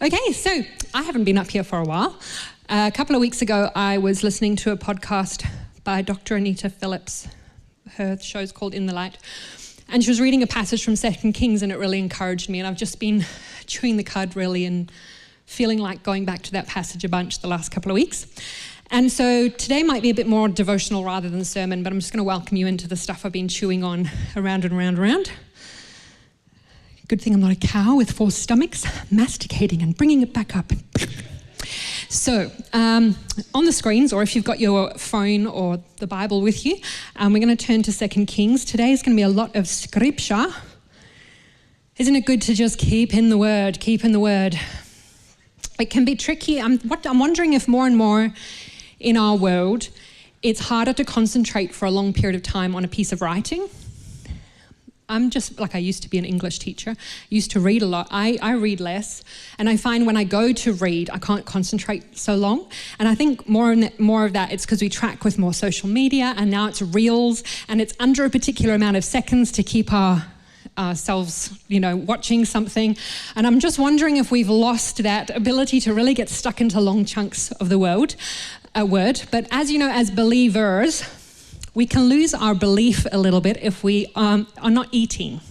Okay, so I haven't been up here for a while. A couple of weeks ago, I was listening to a podcast by Dr. Anita Phillips. Her show's called In the Light. And she was reading a passage from 2 Kings, and it really encouraged me. And I've just been chewing the cud, really, and feeling like going back to that passage a bunch the last couple of weeks. And so today might be a bit more devotional rather than sermon, but I'm just going to welcome you into the stuff I've been chewing on around and around and around. Good thing I'm not a cow with 4 stomachs, masticating and bringing it back up. So, on the screens, or if you've got your phone or the Bible with you, we're going to turn to 2 Kings. Today is going to be a lot of scripture. Isn't it good to just keep in the Word, keep in the Word? It can be tricky. I'm wondering if more and more in our world, it's harder to concentrate for a long period of time on a piece of writing. I'm just like I used to be an English teacher, used to read a lot. I read less, and I find when I go to read, I can't concentrate so long. And I think more of that, it's because we track with more social media, and now it's reels, and it's under a particular amount of seconds to keep ourselves, watching something. And I'm just wondering if we've lost that ability to really get stuck into long chunks of the word. But as you know, as believers, we can lose our belief a little bit if we are not eating.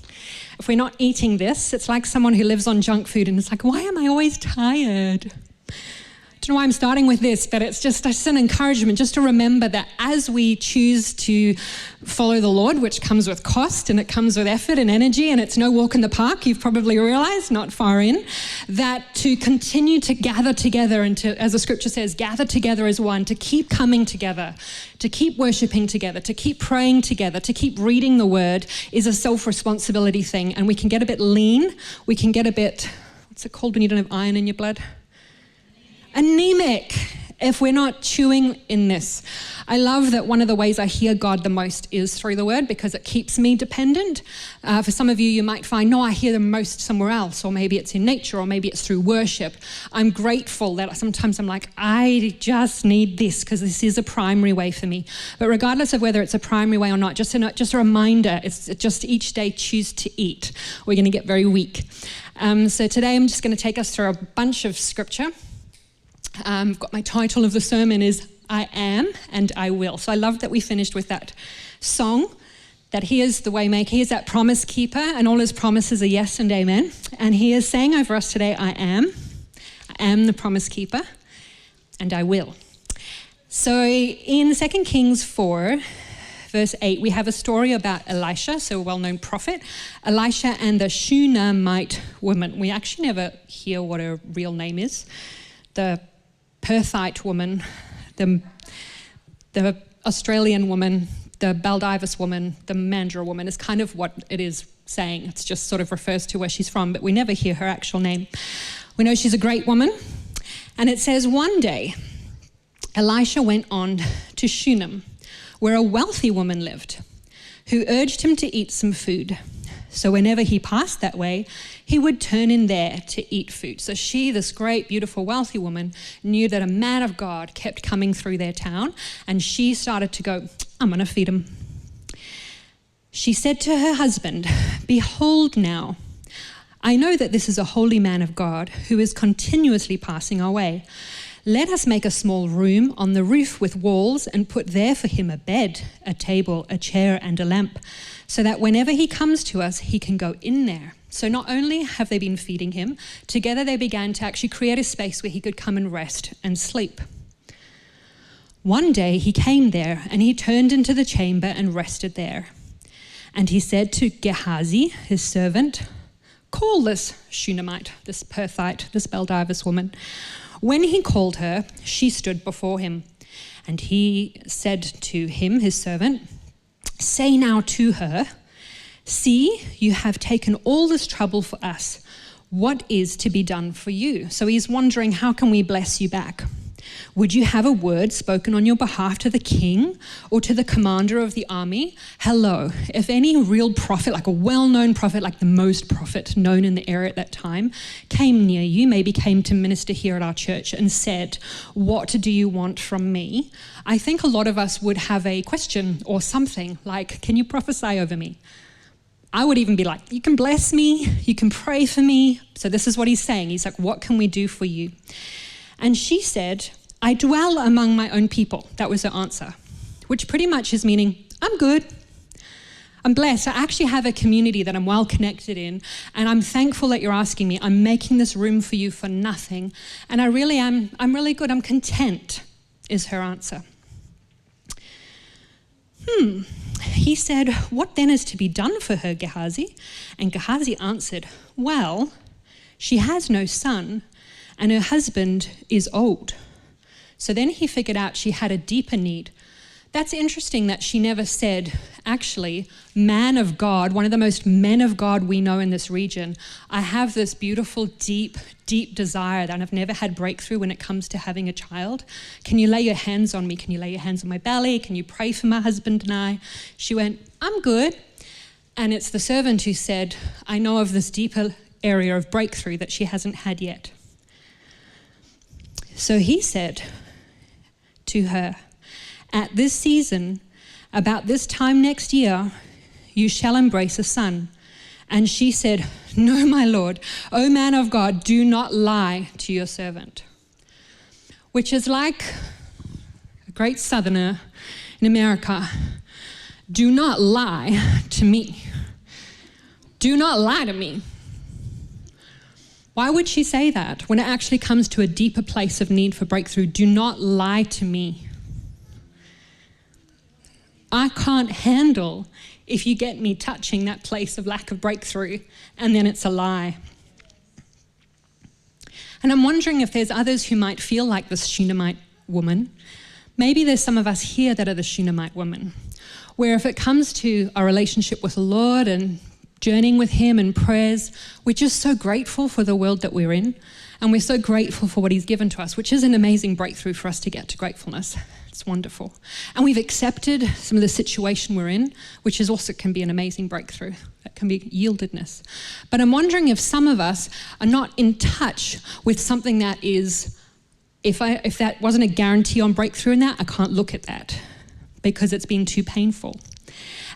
If we're not eating this, it's like someone who lives on junk food and it's like, why am I always tired? I don't know why I'm starting with this, but it's just an encouragement just to remember that as we choose to follow the Lord, which comes with cost and it comes with effort and energy, and it's no walk in the park, you've probably realized, not far in, that to continue to gather together and to, as the scripture says, gather together as one, to keep coming together, to keep worshiping together, to keep praying together, to keep reading the word is a self-responsibility thing. And we can get a bit lean, we can get a bit, what's it called when you don't have iron in your blood? Anemic, if we're not chewing in this. I love that one of the ways I hear God the most is through the word because it keeps me dependent. For some of you, you might find, no, I hear the most somewhere else, or maybe it's in nature, or maybe it's through worship. I'm grateful that sometimes I'm like, I just need this because this is a primary way for me. But regardless of whether it's a primary way or not, just a reminder, it's just each day choose to eat. We're going to get very weak. So today I'm just going to take us through a bunch of scripture. I've got my title of the sermon is I Am and I Will. So I love that we finished with that song, that he is the way maker, he is that promise keeper, and all his promises are yes and amen. And he is saying over us today, I am the promise keeper, and I will. So in 2 Kings 4, verse 8, we have a story about Elisha, so a well-known prophet, Elisha and the Shunammite woman. We actually never hear what her real name is. The Perthite woman, the Australian woman, the Baldivis woman, the Mandurah woman is kind of what it is saying. It's just sort of refers to where she's from, but we never hear her actual name. We know she's a great woman. And it says, one day, Elisha went on to Shunem, where a wealthy woman lived, who urged him to eat some food. So whenever he passed that way, he would turn in there to eat food. So she, this great, beautiful, wealthy woman, knew that a man of God kept coming through their town, and she started to go, I'm going to feed him. She said to her husband, behold now, I know that this is a holy man of God who is continuously passing our way. Let us make a small room on the roof with walls and put there for him a bed, a table, a chair, and a lamp, so that whenever he comes to us, he can go in there. So not only have they been feeding him, together they began to actually create a space where he could come and rest and sleep. One day he came there and he turned into the chamber and rested there. And he said to Gehazi, his servant, call this Shunammite, this Perthite, this Baldivis woman. When he called her, she stood before him. And he said to him, his servant, say now to her, see, you have taken all this trouble for us. What is to be done for you? So he's wondering, how can we bless you back? Would you have a word spoken on your behalf to the king or to the commander of the army? Hello, if any real prophet, like a well-known prophet, like the most prophet known in the area at that time, came near you, maybe came to minister here at our church and said, what do you want from me? I think a lot of us would have a question or something like, can you prophesy over me? I would even be like, you can bless me, you can pray for me. So this is what he's saying. He's like, what can we do for you? And she said, I dwell among my own people. That was her answer, which pretty much is meaning, I'm good. I'm blessed. I actually have a community that I'm well connected in, and I'm thankful that you're asking me. I'm making this room for you for nothing. And I really am, I'm really good. I'm content, is her answer. He said, what then is to be done for her, Gehazi? And Gehazi answered, well, she has no son, and her husband is old. So then he figured out she had a deeper need. That's interesting that she never said, actually, man of God, one of the most men of God we know in this region, I have this beautiful, deep, deep desire that I've never had breakthrough when it comes to having a child. Can you lay your hands on me? Can you lay your hands on my belly? Can you pray for my husband and I? She went, I'm good. And it's the servant who said, I know of this deeper area of breakthrough that she hasn't had yet. So he said to her, at this season, about this time next year, you shall embrace a son. And she said, no, my Lord, O man of God, do not lie to your servant. Which is like a great southerner in America. Do not lie to me. Do not lie to me. Why would she say that when it actually comes to a deeper place of need for breakthrough? Do not lie to me. I can't handle if you get me touching that place of lack of breakthrough and then it's a lie. And I'm wondering if there's others who might feel like this Shunammite woman. Maybe there's some of us here that are the Shunammite woman, where if it comes to our relationship with the Lord and journeying with him and prayers, we're just so grateful for the world that we're in, and we're so grateful for what he's given to us, which is an amazing breakthrough for us to get to gratefulness. It's wonderful. And we've accepted some of the situation we're in, which is also can be an amazing breakthrough. That can be yieldedness. But I'm wondering if some of us are not in touch with something that is, if that wasn't a guarantee on breakthrough in that, I can't look at that because it's been too painful.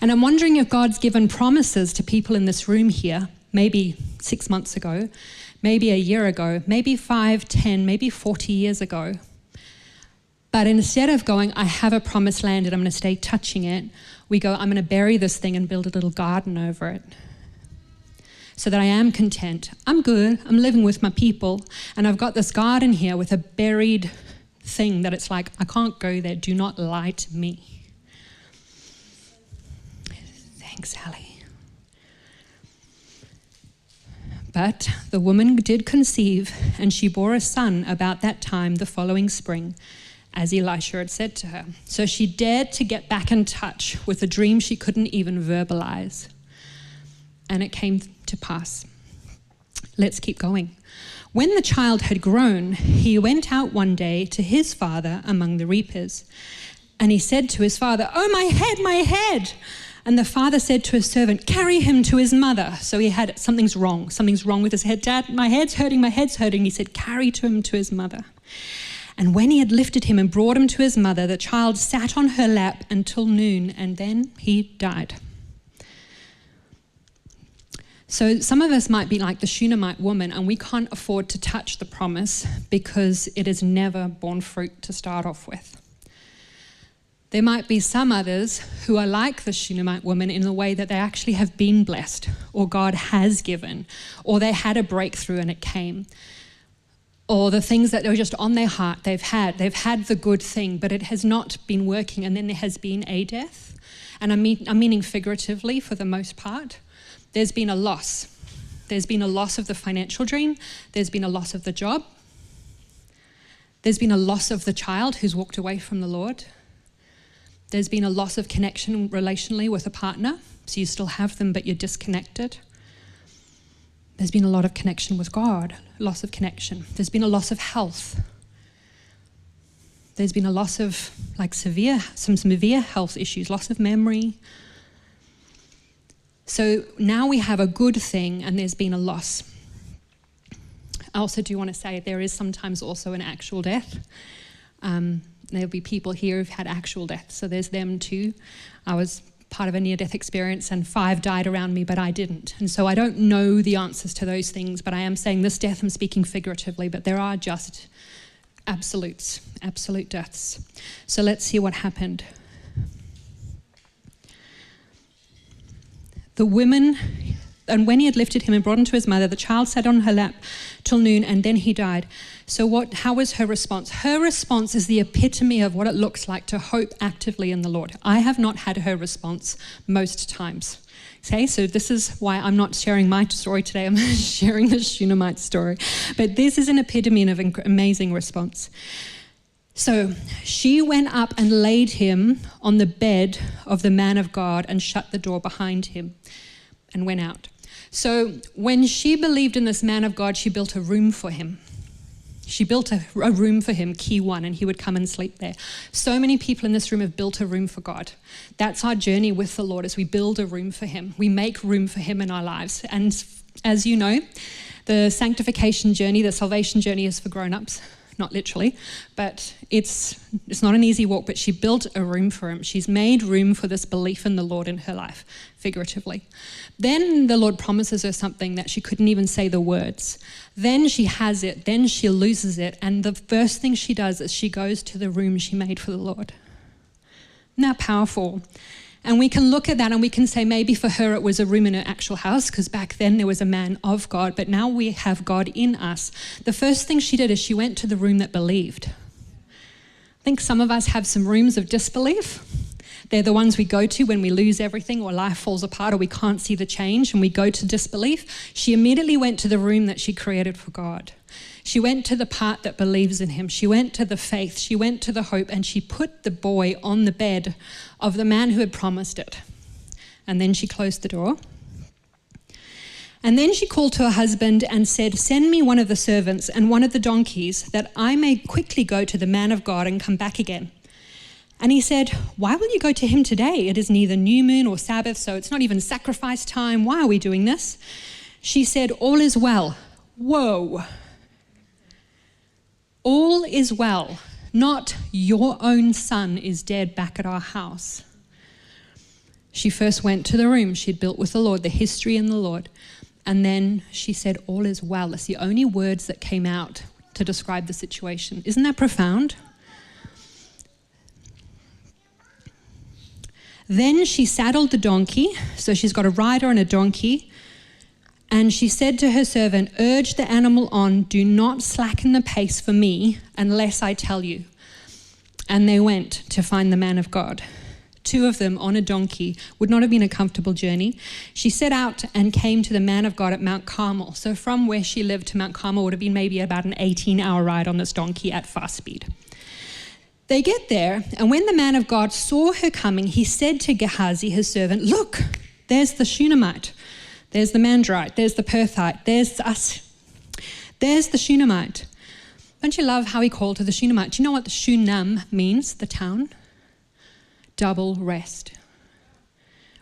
And I'm wondering if God's given promises to people in this room here, maybe 6 months ago, maybe a year ago, maybe 5, 10, maybe 40 years ago. But instead of going, I have a promised land and I'm going to stay touching it, we go, I'm going to bury this thing and build a little garden over it so that I am content. I'm good. I'm living with my people. And I've got this garden here with a buried thing that it's like, I can't go there. Do not lie to me. Thanks, Allie. But the woman did conceive, and she bore a son about that time the following spring, as Elisha had said to her. So she dared to get back in touch with a dream she couldn't even verbalize. And it came to pass. Let's keep going. When the child had grown, he went out one day to his father among the reapers. And he said to his father, "Oh, my head, my head." And the father said to his servant, "Carry him to his mother." So he had, something's wrong with his head. "Dad, my head's hurting. He said, "Carry him to his mother." And when he had lifted him and brought him to his mother, the child sat on her lap until noon, and then he died. So some of us might be like the Shunammite woman, and we can't afford to touch the promise because it has never borne fruit to start off with. There might be some others who are like the Shunammite woman in the way that they actually have been blessed, or God has given, or they had a breakthrough and it came, or the things that were just on their heart they've had the good thing, but it has not been working, and then there has been a death. And I'm meaning figuratively for the most part. There's been a loss. There's been a loss of the financial dream. There's been a loss of the job. There's been a loss of the child who's walked away from the Lord. There's been a loss of connection relationally with a partner, so you still have them, but you're disconnected. There's been a lot of connection with God, loss of connection. There's been a loss of health. There's been a loss of some severe health issues, loss of memory. So now we have a good thing and there's been a loss. I also do want to say there is sometimes also an actual death. There'll be people here who've had actual death, so there's them too. I was part of a near-death experience and 5 died around me, but I didn't. And so I don't know the answers to those things, but I am saying this death, I'm speaking figuratively, but there are just absolute deaths. So let's see what happened. The women, and when he had lifted him and brought him to his mother, the child sat on her lap till noon, and then he died. So how was her response? Her response is the epitome of what it looks like to hope actively in the Lord. I have not had her response most times. Okay, so this is why I'm not sharing my story today. I'm sharing the Shunammite story. But this is an epitome of an amazing response. So she went up and laid him on the bed of the man of God and shut the door behind him and went out. So when she believed in this man of God, she built a room for him. She built a room for him, key one, and he would come and sleep there. So many people in this room have built a room for God. That's our journey with the Lord, as we build a room for him. We make room for him in our lives. And as you know, the sanctification journey, the salvation journey is for grown-ups. Not literally, but it's not an easy walk, but she built a room for him. She's made room for this belief in the Lord in her life, figuratively. Then the Lord promises her something that she couldn't even say the words. Then she has it, then she loses it, and the first thing she does is she goes to the room she made for the Lord. Isn't that powerful? And we can look at that and we can say maybe for her it was a room in her actual house, because back then there was a man of God, but now we have God in us. The first thing she did is she went to the room that believed. I think some of us have some rooms of disbelief. They're the ones we go to when we lose everything or life falls apart or we can't see the change and we go to disbelief. She immediately went to the room that she created for God. She went to the part that believes in him. She went to the faith. She went to the hope, and she put the boy on the bed of the man who had promised it. And then she closed the door. And then she called to her husband and said, "Send me one of the servants and one of the donkeys, that I may quickly go to the man of God and come back again." And he said, "Why will you go to him today? It is neither new moon or Sabbath, so it's not even sacrifice time. Why are we doing this?" She said, "All is well." Whoa. All is well. Not your own son is dead back at our house. She first went to the room she'd built with the Lord, the history in the Lord. And then she said, "All is well." That's the only words that came out to describe the situation. Isn't that profound? Then she saddled the donkey. So she's got a rider and a donkey. And she said to her servant, "Urge the animal on. Do not slacken the pace for me unless I tell you." And they went to find the man of God. 2 of them on a donkey. Would not have been a comfortable journey. She set out and came to the man of God at Mount Carmel. So from where she lived to Mount Carmel would have been maybe about an 18-hour ride on this donkey at fast speed. They get there, and when the man of God saw her coming, he said to Gehazi, his servant, "Look, there's the Shunammite. There's the Mandrite, there's the Perthite, there's us. There's the Shunammite." Don't you love how he called her the Shunammite? Do you know what the Shunam means, the town? Double rest.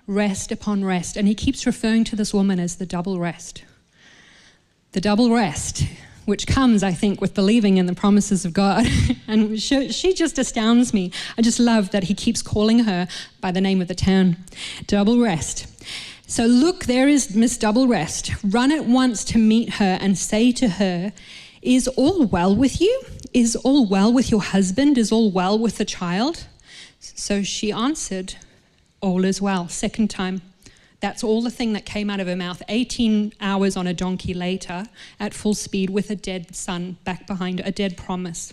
Rest upon rest. And he keeps referring to this woman as the double rest. The double rest, which comes, I think, with believing in the promises of God. And she just astounds me. I just love that he keeps calling her by the name of the town. Double rest. So look, there is Miss Double Rest. Run at once to meet her and say to her, "Is all well with you? Is all well with your husband? Is all well with the child?" So she answered, "All is well." Second time. That's all the thing that came out of her mouth. 18 hours on a donkey later, at full speed, with a dead son back behind her, a dead promise.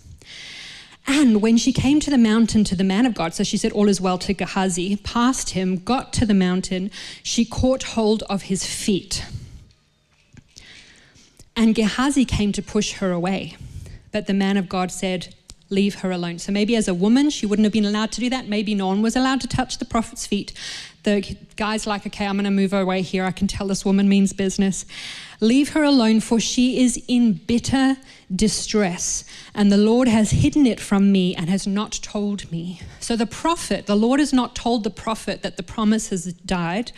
And when she came to the mountain to the man of God, so she said, "All is well" to Gehazi, passed him, got to the mountain, she caught hold of his feet. And Gehazi came to push her away. But the man of God said, "Leave her alone." So maybe as a woman, she wouldn't have been allowed to do that. Maybe no one was allowed to touch the prophet's feet. The guy's like, "Okay, I'm going to move her away here. I can tell this woman means business. Leave her alone, for she is in bitter distress, and the Lord has hidden it from me and has not told me." So the Lord has not told the prophet that the promise has died,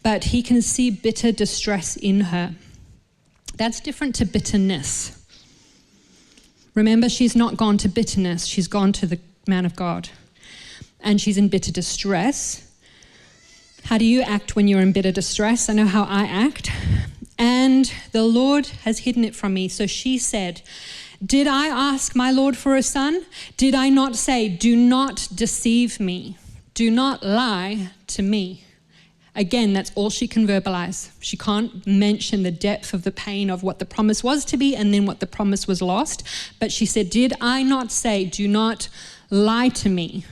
but he can see bitter distress in her. That's different to bitterness. Remember, she's not gone to bitterness. She's gone to the man of God. And she's in bitter distress. How do you act when you're in bitter distress? I know how I act. And the Lord has hidden it from me. So she said, did I ask my Lord for a son? Did I not say, do not deceive me? Do not lie to me. Again, that's all she can verbalize. She can't mention the depth of the pain of what the promise was to be and then what the promise was lost. But she said, did I not say, do not lie to me?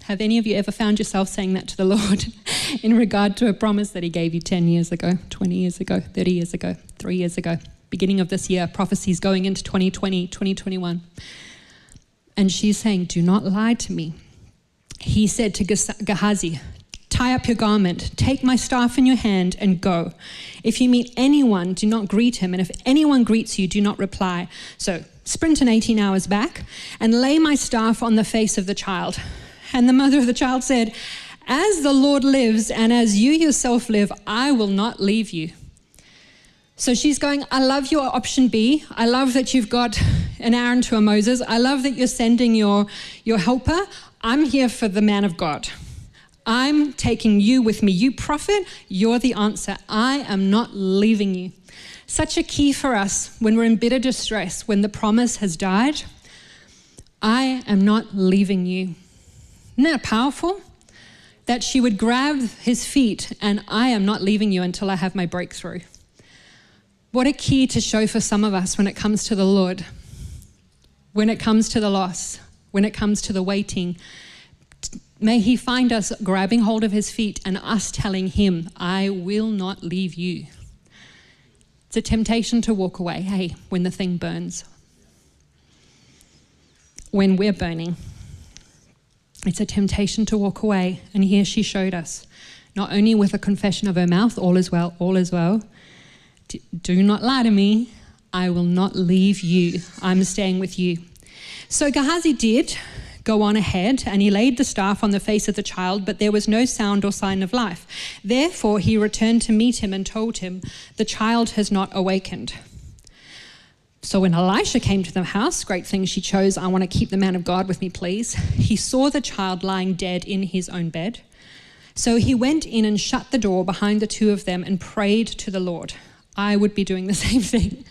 Have any of you ever found yourself saying that to the Lord in regard to a promise that he gave you 10 years ago, 20 years ago, 30 years ago, 3 years ago, beginning of this year, prophecies going into 2020, 2021. And she's saying, do not lie to me. He said to Gehazi, tie up your garment, take my staff in your hand and go. If you meet anyone, do not greet him. And if anyone greets you, do not reply. So sprint an 18 hours back and lay my staff on the face of the child. And the mother of the child said, as the Lord lives and as you yourself live, I will not leave you. So she's going, I love your option B. I love that you've got an Aaron to a Moses. I love that you're sending your helper. I'm here for the man of God. I'm taking you with me. You prophet, you're the answer. I am not leaving you. Such a key for us when we're in bitter distress, when the promise has died. I am not leaving you. Isn't that powerful? That she would grab his feet and I am not leaving you until I have my breakthrough. What a key to show for some of us when it comes to the Lord, when it comes to the loss, when it comes to the waiting. May he find us grabbing hold of his feet and us telling him, I will not leave you. It's a temptation to walk away, hey, when the thing burns. When we're burning. It's a temptation to walk away. And here she showed us, not only with a confession of her mouth, all is well, all is well. Do not lie to me. I will not leave you. I'm staying with you. So Gehazi did go on ahead, and he laid the staff on the face of the child, but there was no sound or sign of life. Therefore he returned to meet him and told him, the child has not awakened. So when Elisha came to the house, great thing she chose, I want to keep the man of God with me, please. He saw the child lying dead in his own bed. So he went in and shut the door behind the two of them and prayed to the Lord. I would be doing the same thing.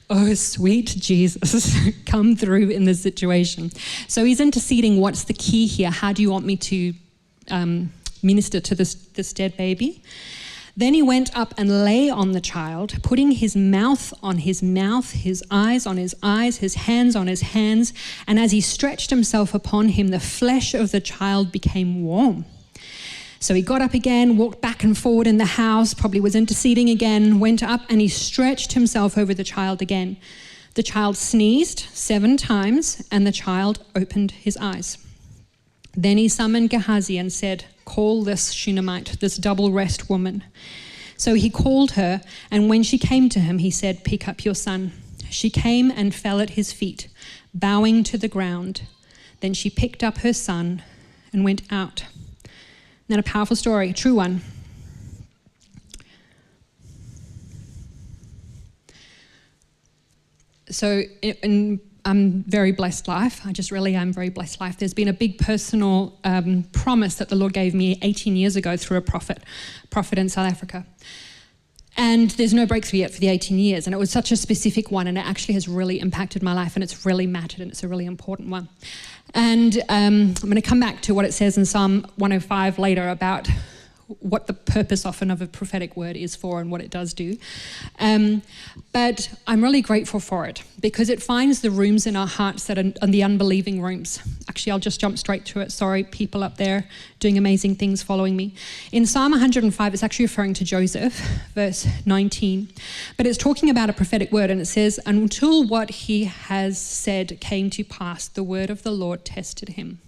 Oh, sweet Jesus, come through in this situation. So he's interceding. What's the key here? How do you want me to minister to this dead baby? Then he went up and lay on the child, putting his mouth on his mouth, his eyes on his eyes, his hands on his hands. And as he stretched himself upon him, the flesh of the child became warm. So he got up again, walked back and forward in the house, probably was interceding again, went up and he stretched himself over the child again. The child sneezed 7 times and the child opened his eyes. Then he summoned Gehazi and said, call this Shunammite, this double rest woman. So he called her, and when she came to him, he said, pick up your son. She came and fell at his feet, bowing to the ground. Then she picked up her son and went out. Isn't that a powerful story? A true one. So in very blessed life. I just really am very blessed life. There's been a big personal promise that the Lord gave me 18 years ago through a prophet in South Africa. And there's no breakthrough yet for the 18 years. And it was such a specific one, and it actually has really impacted my life, and it's really mattered, and it's a really important one. And I'm going to come back to what it says in Psalm 105 later about what the purpose often of a prophetic word is for and what it does do. But I'm really grateful for it because it finds the rooms in our hearts that are the unbelieving rooms. Actually, I'll just jump straight to it. Sorry, people up there doing amazing things following me. In Psalm 105, it's actually referring to Joseph, verse 19. But it's talking about a prophetic word, and it says, until what he has said came to pass, the word of the Lord tested him.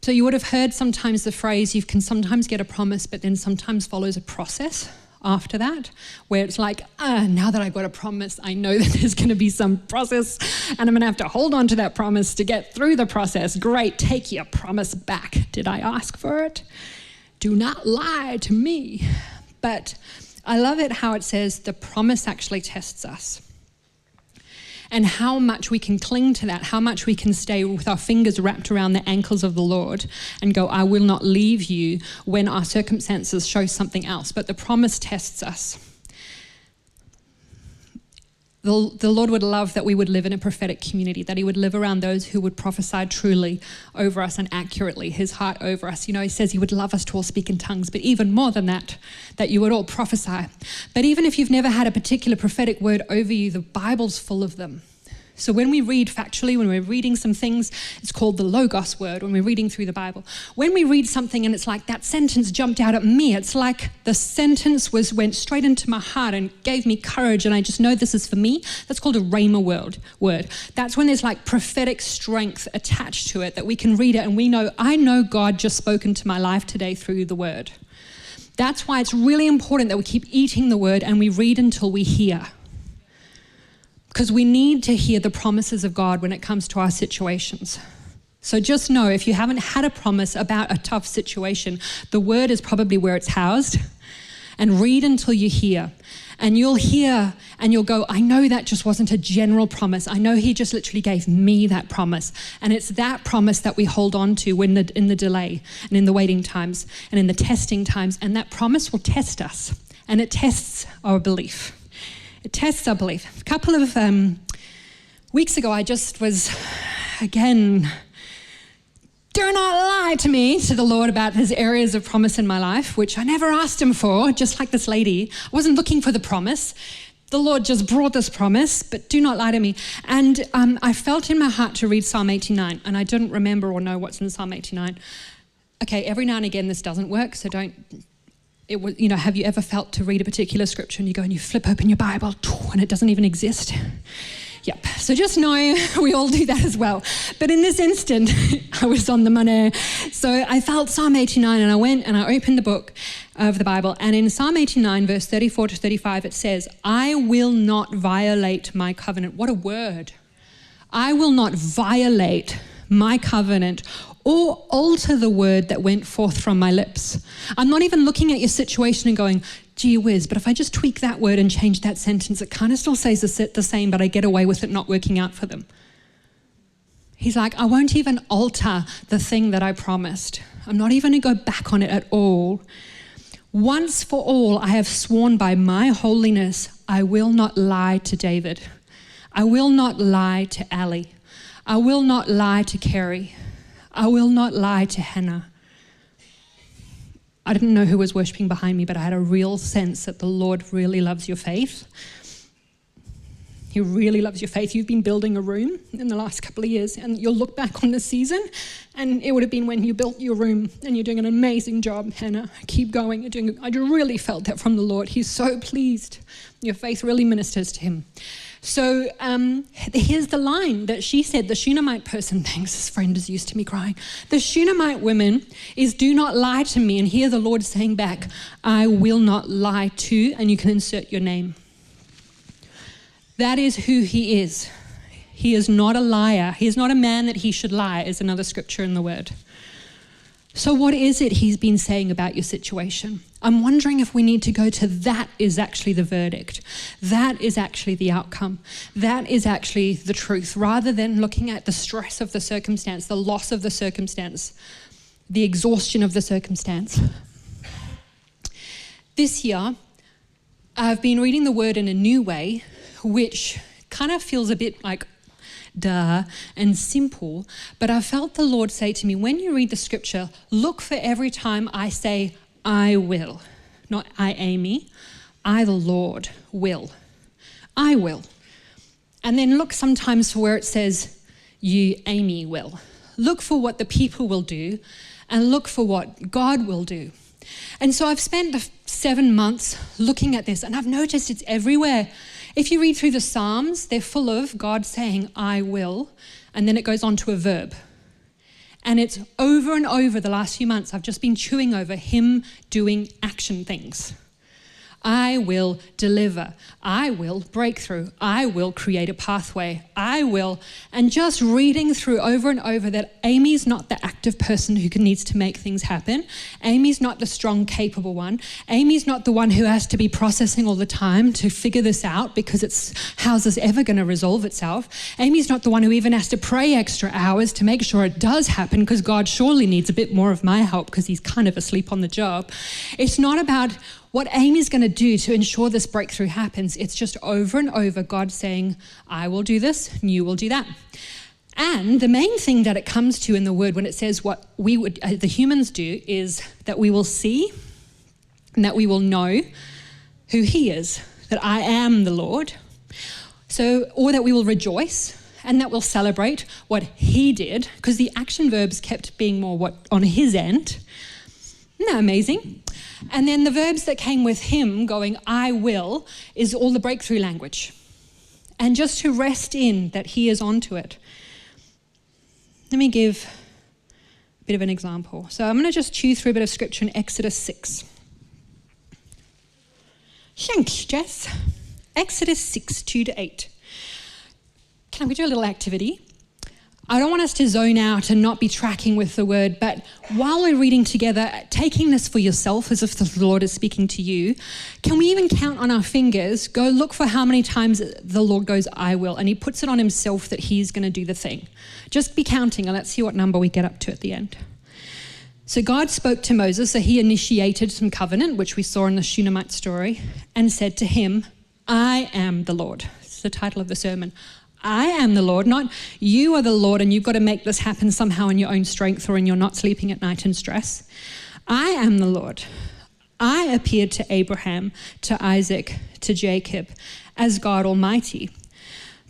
So you would have heard sometimes the phrase, you can sometimes get a promise, but then sometimes follows a process after that, where it's like, now that I've got a promise, I know that there's going to be some process, and I'm going to have to hold on to that promise to get through the process. Great, take your promise back. Did I ask for it? Do not lie to me. But I love it how it says the promise actually tests us. and how much we can cling to that, how much we can stay with our fingers wrapped around the ankles of the Lord and go, I will not leave you, when our circumstances show something else. But the promise tests us. The Lord would love that we would live in a prophetic community, that he would live around those who would prophesy truly over us and accurately, his heart over us. You know, he says he would love us to all speak in tongues, but even more than that, that you would all prophesy. But even if you've never had a particular prophetic word over you, the Bible's full of them. So when we read factually, when we're reading some things, it's called the Logos word when we're reading through the Bible. When we read something and it's like that sentence jumped out at me, it's like the sentence went straight into my heart and gave me courage, and I just know this is for me. That's called a Aimee word. That's when there's like prophetic strength attached to it, that we can read it and we know, I know God just spoken to my life today through the word. That's why it's really important that we keep eating the word and we read until we hear. Because we need to hear the promises of God when it comes to our situations. So just know, if you haven't had a promise about a tough situation, the word is probably where it's housed. And read until you hear. And you'll hear and you'll go, I know that just wasn't a general promise. I know he just literally gave me that promise. And it's that promise that we hold on to in the delay and in the waiting times and in the testing times. And that promise will test us. And it tests our belief. It tests our belief. A couple of weeks ago, I just was, again, do not lie to me, to the Lord, about his areas of promise in my life, which I never asked him for, just like this lady. I wasn't looking for the promise. The Lord just brought this promise, but do not lie to me. And I felt in my heart to read Psalm 89, and I didn't remember or know what's in Psalm 89. Okay, every now and again this doesn't work, so don't... have you ever felt to read a particular scripture and you go and you flip open your Bible and it doesn't even exist? Yep. So just know we all do that as well. But in this instant, I was on the money. So I felt Psalm 89 and I went and I opened the book of the Bible. And in Psalm 89, verse 34 to 35, it says, I will not violate my covenant. What a word. I will not violate my covenant or alter the word that went forth from my lips. I'm not even looking at your situation and going, gee whiz, but if I just tweak that word and change that sentence, it kind of still says the same, but I get away with it not working out for them. He's like, I won't even alter the thing that I promised. I'm not even going to go back on it at all. Once for all, I have sworn by my holiness, I will not lie to David. I will not lie to Ali. I will not lie to Kerry. I will not lie to Hannah. I didn't know who was worshiping behind me, but I had a real sense that the Lord really loves your faith. He really loves your faith. You've been building a room in the last couple of years, and you'll look back on this season, and it would have been when you built your room, and you're doing an amazing job, Hannah. Keep going. I really felt that from the Lord. He's so pleased. Your faith really ministers to him. So here's the line that she said, the Shunammite person, thanks, this friend is used to me crying. The Shunammite woman is, do not lie to me. And here the Lord is saying back, I will not lie to, and you can insert your name. That is who he is. He is not a liar. He is not a man that he should lie, is another scripture in the word. So what is it he's been saying about your situation? I'm wondering if we need to go to that is actually the verdict. That is actually the outcome. That is actually the truth, rather than looking at the stress of the circumstance, the loss of the circumstance, the exhaustion of the circumstance. This year, I've been reading the word in a new way, which kind of feels a bit like duh and simple, but I felt the Lord say to me, when you read the scripture, look for every time I say, I will. Not I, Aimee. I, the Lord, will. I will. And then look sometimes for where it says, you, Aimee, will. Look for what the people will do and look for what God will do. And so I've spent the 7 months looking at this, and I've noticed it's everywhere. If you read through the Psalms, they're full of God saying, I will, and then it goes on to a verb. And it's over and over the last few months, I've just been chewing over him doing action things. I will deliver. I will break through. I will create a pathway. I will. And just reading through over and over that Aimee's not the active person who needs to make things happen. Aimee's not the strong, capable one. Aimee's not the one who has to be processing all the time to figure this out because how's this ever going to resolve itself? Aimee's not the one who even has to pray extra hours to make sure it does happen because God surely needs a bit more of my help because he's kind of asleep on the job. It's not about what Aimee's going to do to ensure this breakthrough happens. It's just over and over God saying, I will do this, and you will do that. And the main thing that it comes to in the word when it says what we would, the humans do, is that we will see and that we will know who he is, that I am the Lord. So, or that we will rejoice and that we'll celebrate what he did, because the action verbs kept being more what on his end. Isn't that amazing? And then the verbs that came with him going, I will, is all the breakthrough language. And just to rest in that he is onto it. Let me give a bit of an example. So I'm going to just chew through a bit of scripture in Exodus 6. Thanks, Jess. Exodus 6, 2-8. Can we do a little activity? I don't want us to zone out and not be tracking with the word, but while we're reading together, taking this for yourself as if the Lord is speaking to you, can we even count on our fingers, go look for how many times the Lord goes, I will, and he puts it on himself that he's going to do the thing. Just be counting and let's see what number we get up to at the end. So God spoke to Moses, so he initiated some covenant, which we saw in the Shunammite story, and said to him, I am the Lord. It's the title of the sermon. I am the Lord, not you are the Lord and you've got to make this happen somehow in your own strength or in your not sleeping at night in stress. I am the Lord. I appeared to Abraham, to Isaac, to Jacob as God Almighty.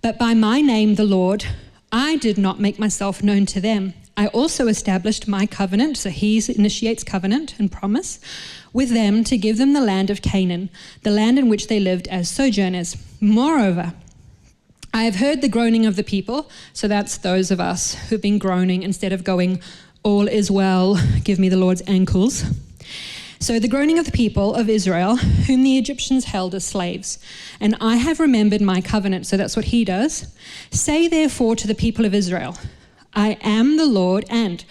But by my name, the Lord, I did not make myself known to them. I also established my covenant, so he initiates covenant and promise, with them to give them the land of Canaan, the land in which they lived as sojourners. Moreover, I have heard the groaning of the people, so that's those of us who've been groaning instead of going, all is well, give me the Lord's ankles. So the groaning of the people of Israel, whom the Egyptians held as slaves, and I have remembered my covenant, so that's what he does. Say therefore to the people of Israel, I am the Lord, and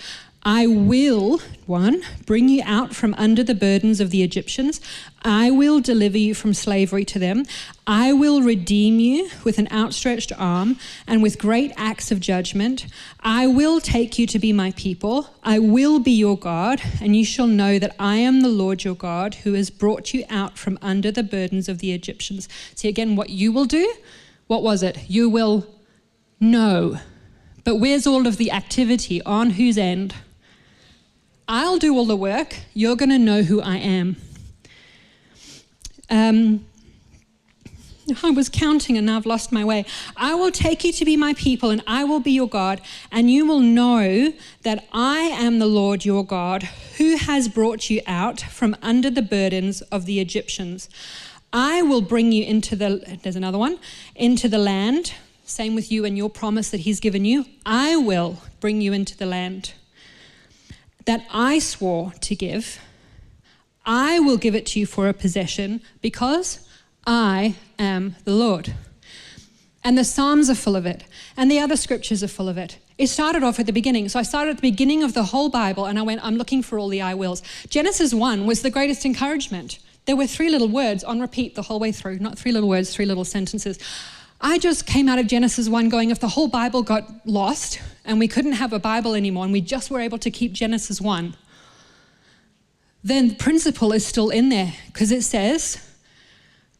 I will, bring you out from under the burdens of the Egyptians. I will deliver you from slavery to them. I will redeem you with an outstretched arm and with great acts of judgment. I will take you to be my people. I will be your God, and you shall know that I am the Lord your God who has brought you out from under the burdens of the Egyptians. See again, what you will do, what was it? You will know. But where's all of the activity? On whose end? I'll do all the work. You're going to know who I am. I was counting and now I've lost my way. I will take you to be my people and I will be your God, and you will know that I am the Lord your God who has brought you out from under the burdens of the Egyptians. I will bring you into into the land. Same with you and your promise that he's given you. I will bring you into the land that I swore to give. I will give it to you for a possession because I am the Lord. And the Psalms are full of it. And the other scriptures are full of it. It started off at the beginning. So I started at the beginning of the whole Bible and I went, I'm looking for all the I wills. Genesis 1 was the greatest encouragement. There were 3 little words on repeat the whole way through. Not 3 little words, 3 little sentences. I just came out of Genesis 1 going, if the whole Bible got lost and we couldn't have a Bible anymore and we just were able to keep Genesis 1, then the principle is still in there because it says,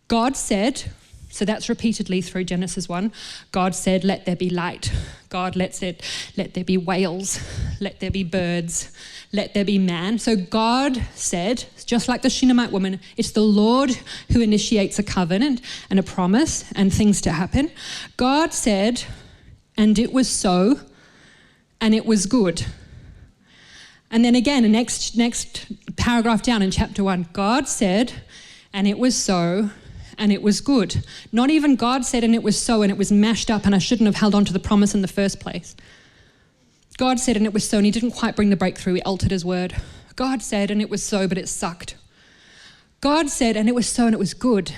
God said, so that's repeatedly through Genesis 1, God said, let there be light. God said, let there be whales, let there be birds, let there be man. So God said, just like the Shunammite woman, it's the Lord who initiates a covenant and a promise and things to happen. God said, and it was so, and it was good. And then again, the next paragraph down in chapter 1, God said, and it was so, and it was good. Not even God said, and it was so, and it was mashed up, and I shouldn't have held on to the promise in the first place. God said, and it was so, and he didn't quite bring the breakthrough. He altered his word. God said, and it was so, but it sucked. God said, and it was so and it was good,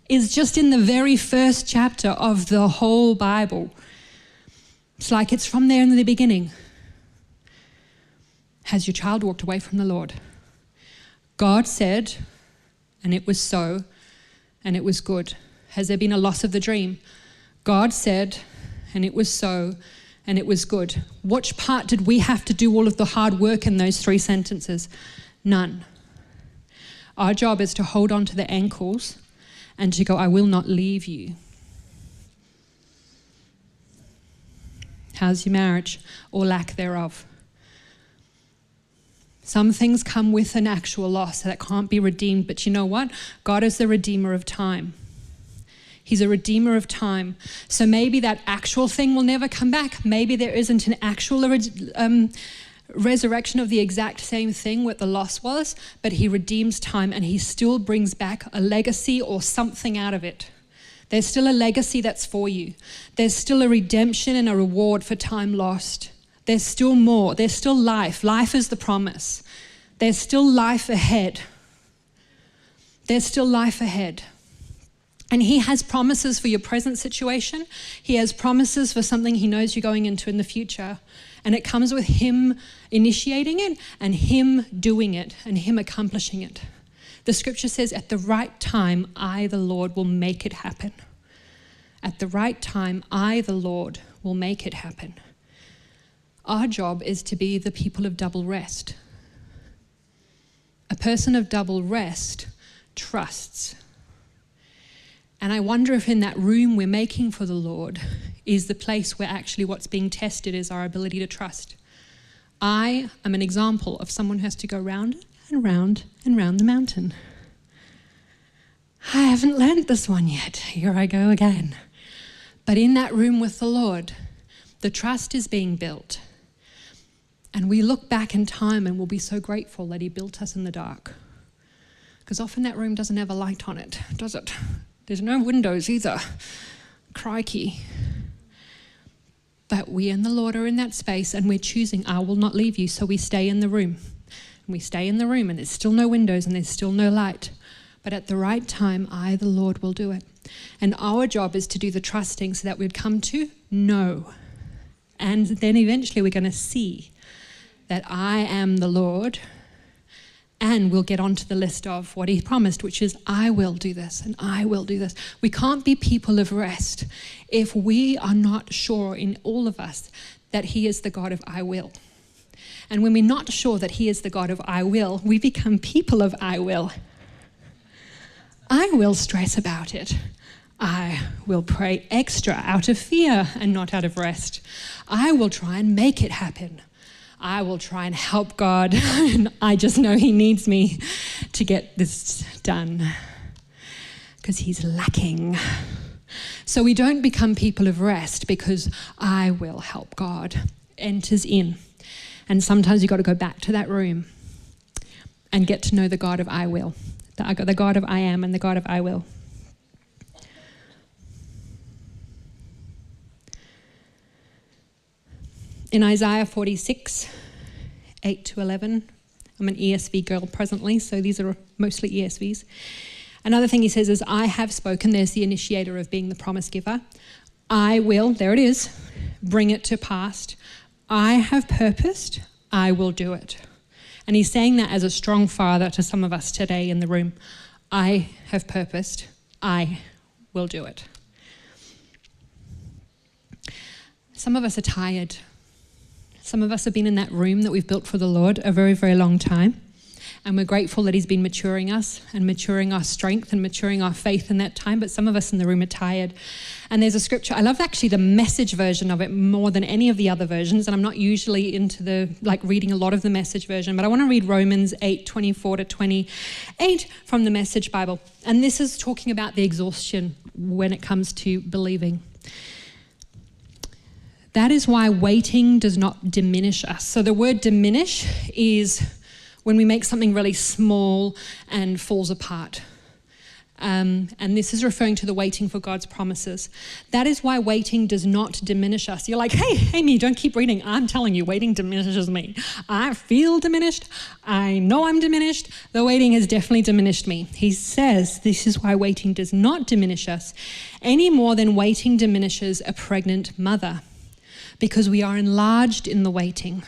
is just in the very first chapter of the whole Bible. It's like it's from there in the beginning. Has your child walked away from the Lord? God said, and it was so, and it was good. Has there been a loss of the dream? God said, and it was so, and it was good. Which part did we have to do all of the hard work in those 3 sentences? None. Our job is to hold on to the ankles and to go, I will not leave you. How's your marriage or lack thereof? Some things come with an actual loss that can't be redeemed, but you know what? God is the redeemer of time. He's a redeemer of time. So maybe that actual thing will never come back. Maybe there isn't an actual resurrection of the exact same thing what the loss was, but he redeems time and he still brings back a legacy or something out of it. There's still a legacy that's for you. There's still a redemption and a reward for time lost. There's still more. There's still life. Life is the promise. There's still life ahead. There's still life ahead. And he has promises for your present situation. He has promises for something he knows you're going into in the future. And it comes with him initiating it and him doing it and him accomplishing it. The scripture says, at the right time, I, the Lord, will make it happen. At the right time, I, the Lord, will make it happen. Our job is to be the people of double rest. A person of double rest trusts. And I wonder if in that room we're making for the Lord is the place where actually what's being tested is our ability to trust. I am an example of someone who has to go round and round and round the mountain. I haven't learned this one yet. Here I go again. But in that room with the Lord, the trust is being built. And we look back in time and we'll be so grateful that he built us in the dark. Because often that room doesn't have a light on it, does it? There's no windows either. Crikey. But we and the Lord are in that space and we're choosing, I will not leave you. So we stay in the room. And we stay in the room and there's still no windows and there's still no light. But at the right time, I, the Lord, will do it. And our job is to do the trusting so that we'd come to know. And then eventually we're going to see that I am the Lord, and we'll get onto the list of what he promised, which is I will do this and I will do this. We can't be people of rest if we are not sure in all of us that he is the God of I will. And when we're not sure that he is the God of I will, we become people of I will. I will stress about it. I will pray extra out of fear and not out of rest. I will try and make it happen. I will try and help God. I just know he needs me to get this done because he's lacking. So we don't become people of rest because I will help God enters in. And sometimes you've got to go back to that room and get to know the God of I will, the God of I am and the God of I will. In Isaiah 46, 8 to 11, I'm an ESV girl presently, so these are mostly ESVs. Another thing he says is, I have spoken. There's the initiator of being the promise giver. I will, there it is, bring it to pass. I have purposed, I will do it. And he's saying that as a strong father to some of us today in the room. I have purposed, I will do it. Some of us are tired. Some of us have been in that room that we've built for the Lord a very, very long time. And we're grateful that he's been maturing us and maturing our strength and maturing our faith in that time. But some of us in the room are tired. And there's a scripture, I love actually the Message version of it more than any of the other versions. And I'm not usually into reading a lot of the Message version, but I want to read Romans 8:24 to 28 from the Message Bible. And this is talking about the exhaustion when it comes to believing. That is why waiting does not diminish us. So the word diminish is when we make something really small and falls apart. And this is referring to the waiting for God's promises. That is why waiting does not diminish us. You're like, hey, Aimee, don't keep reading. I'm telling you, waiting diminishes me. I feel diminished. I know I'm diminished. The waiting has definitely diminished me. He says this is why waiting does not diminish us any more than waiting diminishes a pregnant mother, because we are enlarged in the waiting.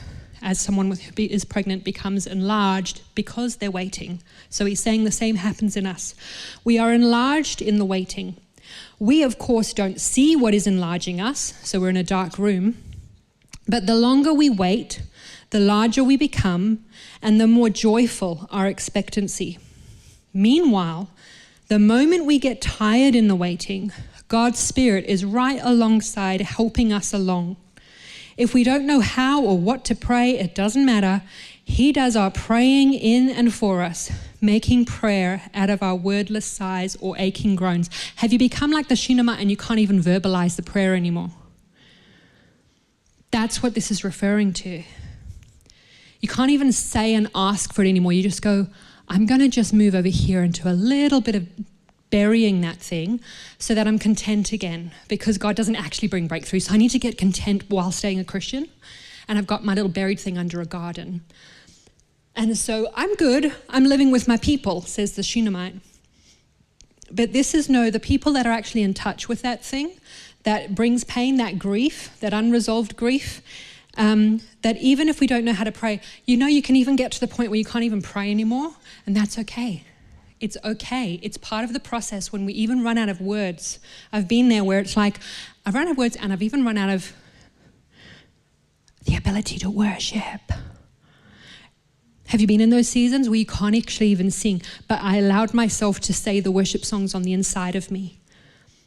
As someone who is pregnant becomes enlarged because they're waiting. So he's saying the same happens in us. We are enlarged in the waiting. We, of course, don't see what is enlarging us, so we're in a dark room. But the longer we wait, the larger we become, and the more joyful our expectancy. Meanwhile, the moment we get tired in the waiting, God's Spirit is right alongside helping us along. If we don't know how or what to pray, it doesn't matter. He does our praying in and for us, making prayer out of our wordless sighs or aching groans. Have you become like the Shunammite and you can't even verbalize the prayer anymore? That's what this is referring to. You can't even say and ask for it anymore. You just go, I'm going to just move over here into a little bit of burying that thing so that I'm content again, because God doesn't actually bring breakthrough. So I need to get content while staying a Christian, and I've got my little buried thing under a garden. And so I'm good. I'm living with my people, says the Shunammite. But this is the people that are actually in touch with that thing that brings pain, that grief, that unresolved grief, that even if we don't know how to pray, you can even get to the point where you can't even pray anymore, and that's okay. It's okay. It's part of the process when we even run out of words. I've been there where it's like, I've run out of words and I've even run out of the ability to worship. Have you been in those seasons where you can't actually even sing? But I allowed myself to say the worship songs on the inside of me.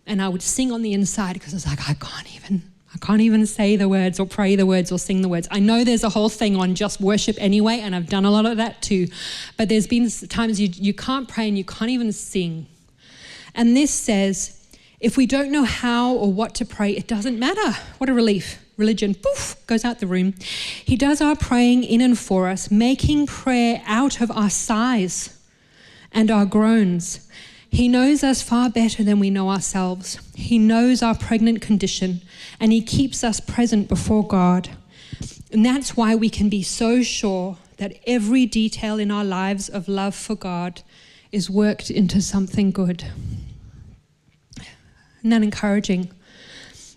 And I would sing on the inside because I was like, I can't even say the words or pray the words or sing the words. I know there's a whole thing on just worship anyway, and I've done a lot of that too. But there's been times you can't pray and you can't even sing. And this says, if we don't know how or what to pray, it doesn't matter. What a relief. Religion, poof, goes out the room. He does our praying in and for us, making prayer out of our sighs and our groans. He knows us far better than we know ourselves. He knows our pregnant condition, and he keeps us present before God. And that's why we can be so sure that every detail in our lives of love for God is worked into something good. Isn't that encouraging?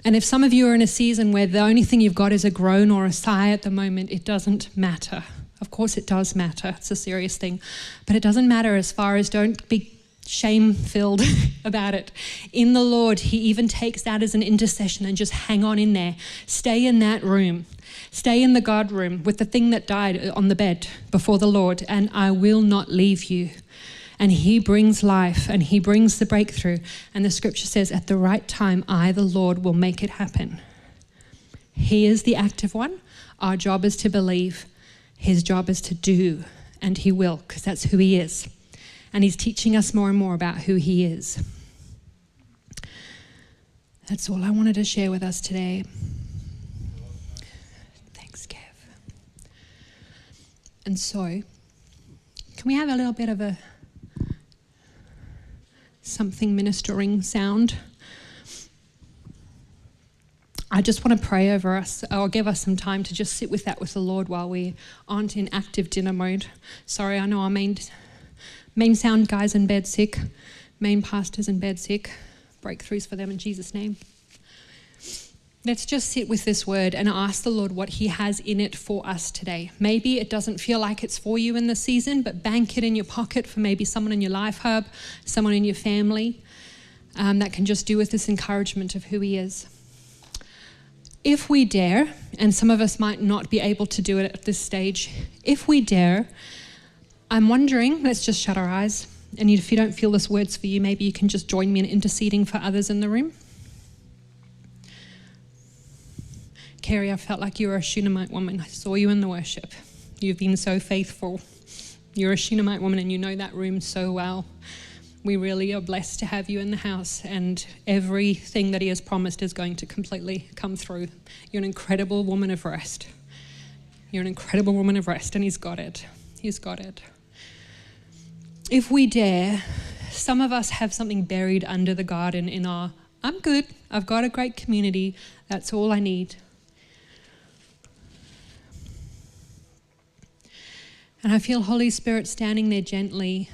And if some of you are in a season where the only thing you've got is a groan or a sigh at the moment, it doesn't matter. Of course it does matter. It's a serious thing. But it doesn't matter as far as don't be shame-filled about it. In the Lord, he even takes that as an intercession and just hang on in there. Stay in that room. Stay in the God room with the thing that died on the bed before the Lord, and I will not leave you. And he brings life and he brings the breakthrough. And the scripture says, at the right time, I, the Lord, will make it happen. He is the active one. Our job is to believe. His job is to do, and he will, because that's who he is. And he's teaching us more and more about who he is. That's all I wanted to share with us today. Thanks, Kev. And so, can we have a little bit of a something ministering sound? I just want to pray over us, or give us some time to just sit with that with the Lord while we aren't in active dinner mode. Sorry, I know our main sound guys in bed sick, main pastors in bed sick. Breakthroughs for them in Jesus' name. Let's just sit with this word and ask the Lord what he has in it for us today. Maybe it doesn't feel like it's for you in the season, but bank it in your pocket for maybe someone in your life hub, someone in your family that can just do with this encouragement of who he is. If we dare, and some of us might not be able to do it at this stage, if we dare, I'm wondering, let's just shut our eyes. And if you don't feel this word's for you, maybe you can just join me in interceding for others in the room. Carrie, I felt like you were a Shunammite woman. I saw you in the worship. You've been so faithful. You're a Shunammite woman and you know that room so well. We really are blessed to have you in the house, and everything that he has promised is going to completely come through. You're an incredible woman of rest. You're an incredible woman of rest, and he's got it. He's got it. If we dare, some of us have something buried under the garden in our, I'm good, I've got a great community, that's all I need. And I feel Holy Spirit standing there gently,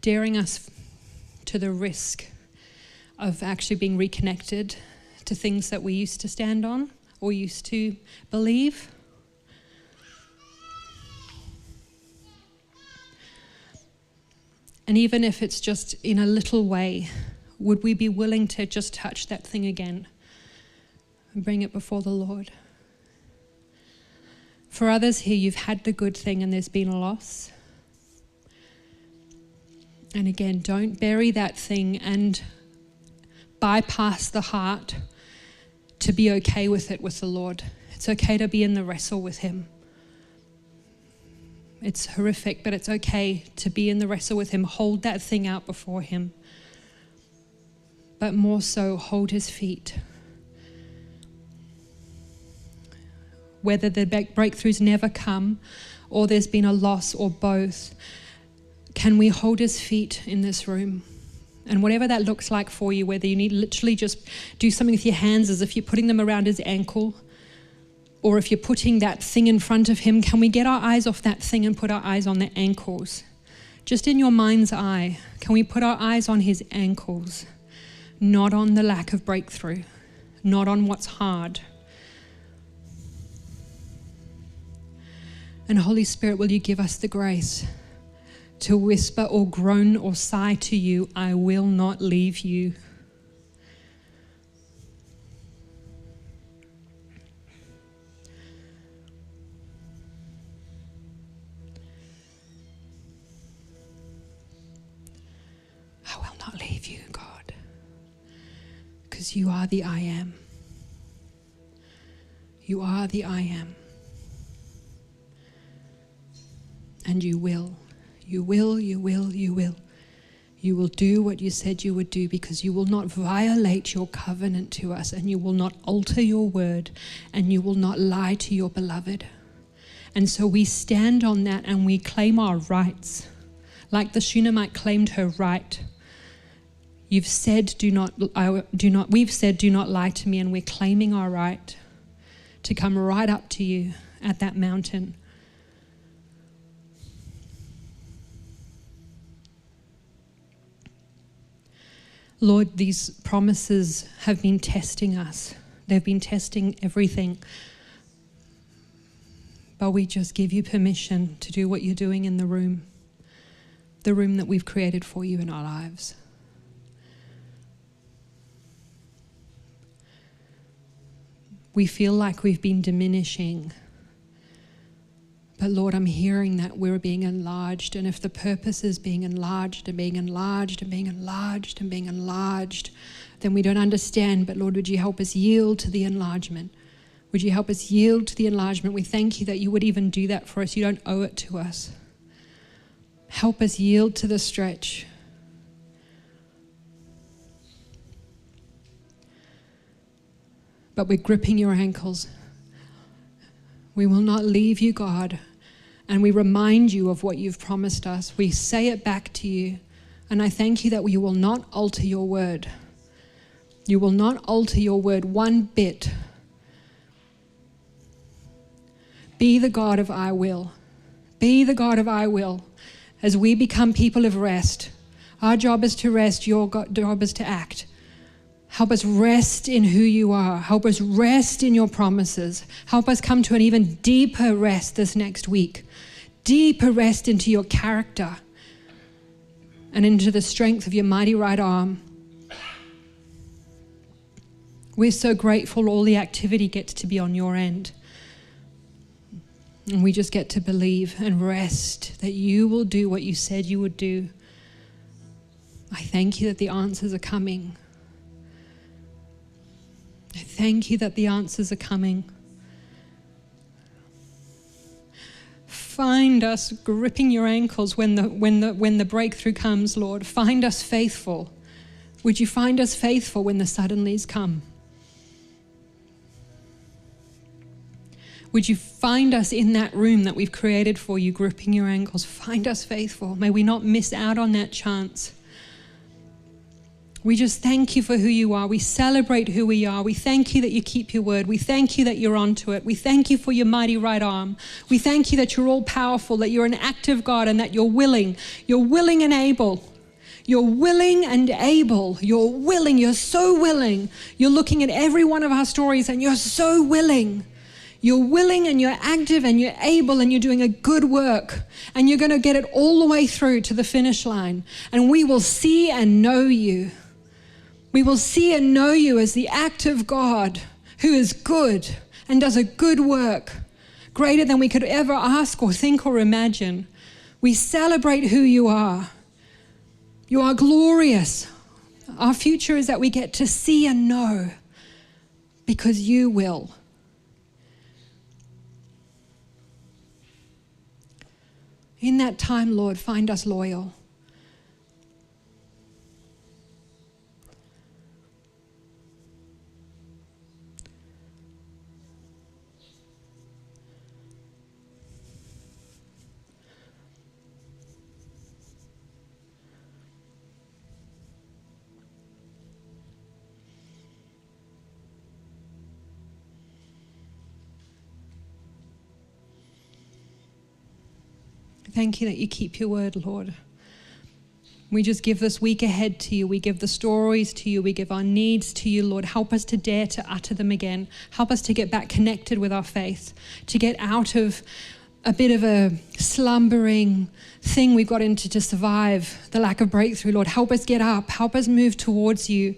daring us to the risk of actually being reconnected to things that we used to stand on or used to believe. And even if it's just in a little way, would we be willing to just touch that thing again and bring it before the Lord? For others here, you've had the good thing and there's been a loss. And again, don't bury that thing and bypass the heart to be okay with it with the Lord. It's okay to be in the wrestle with Him. It's horrific, but it's okay to be in the wrestle with Him. Hold that thing out before Him. But more so, hold His feet. Whether the breakthroughs never come or there's been a loss or both, can we hold His feet in this room? And whatever that looks like for you, whether you need literally just do something with your hands as if you're putting them around His ankle, or if you're putting that thing in front of Him, can we get our eyes off that thing and put our eyes on the ankles? Just in your mind's eye, can we put our eyes on His ankles, not on the lack of breakthrough, not on what's hard? And Holy Spirit, will you give us the grace to whisper or groan or sigh to you, I will not leave you. I will not leave you, God, because you are the I am. You are the I am. And you will. You will, you will, you will. You will do what you said you would do, because you will not violate your covenant to us, and you will not alter your word, and you will not lie to your beloved. And so we stand on that and we claim our rights, like the Shunammite claimed her right. We've said, do not lie to me, and we're claiming our right to come right up to you at that mountain. Lord, these promises have been testing us. They've been testing everything. But we just give you permission to do what you're doing in the room that we've created for you in our lives. We feel like we've been diminishing. But Lord, I'm hearing that we're being enlarged, and if the purpose is being enlarged and being enlarged and being enlarged and being enlarged, then we don't understand. But Lord, would you help us yield to the enlargement? Would you help us yield to the enlargement? We thank you that you would even do that for us. You don't owe it to us. Help us yield to the stretch. But we're gripping your ankles. We will not leave you, God. And we remind you of what you've promised us. We say it back to you. And I thank you that you will not alter your word. You will not alter your word one bit. Be the God of I will. Be the God of I will. As we become people of rest, our job is to rest, your job is to act. Help us rest in who you are. Help us rest in your promises. Help us come to an even deeper rest this next week. Deeper rest into your character and into the strength of your mighty right arm. We're so grateful all the activity gets to be on your end. And we just get to believe and rest that you will do what you said you would do. I thank you that the answers are coming. I thank you that the answers are coming. Find us gripping your ankles when the breakthrough comes, Lord. Find us faithful. Would you find us faithful when the suddenlies come? Would you find us in that room that we've created for you, gripping your ankles? Find us faithful. May we not miss out on that chance. We just thank you for who you are. We celebrate who we are. We thank you that you keep your word. We thank you that you're onto it. We thank you for your mighty right arm. We thank you that you're all powerful, that you're an active God, and that you're willing. You're willing and able. You're willing and able. You're willing. You're so willing. You're looking at every one of our stories and you're so willing. You're willing and you're active and you're able and you're doing a good work. And you're going to get it all the way through to the finish line. And we will see and know you. We will see and know you as the active God who is good and does a good work, greater than we could ever ask or think or imagine. We celebrate who you are. You are glorious. Our future is that we get to see and know because you will. In that time, Lord, find us loyal. Thank you that you keep your word, Lord. We just give this week ahead to you. We give the stories to you. We give our needs to you, Lord. Help us to dare to utter them again. Help us to get back connected with our faith, to get out of a bit of a slumbering thing we've got into to survive the lack of breakthrough, Lord. Help us get up. Help us move towards you.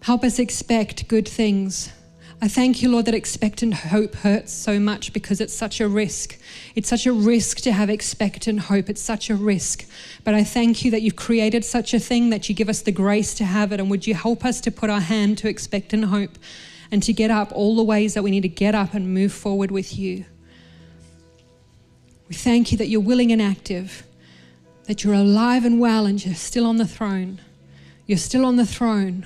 Help us expect good things. I thank you, Lord, that expectant hope hurts so much because it's such a risk. It's such a risk to have expectant hope. It's such a risk. But I thank you that you've created such a thing, that you give us the grace to have it. And would you help us to put our hand to expectant hope and to get up all the ways that we need to get up and move forward with you. We thank you that you're willing and active, that you're alive and well and you're still on the throne. You're still on the throne.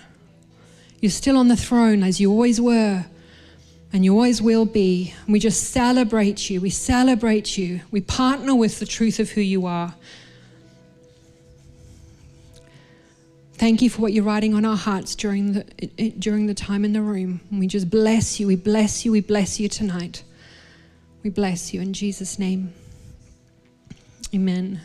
You're still on the throne as you always were and you always will be. And we just celebrate you. We celebrate you. We partner with the truth of who you are. Thank you for what you're writing on our hearts during the time in the room. And we just bless you. We bless you. We bless you tonight. We bless you in Jesus' name. Amen.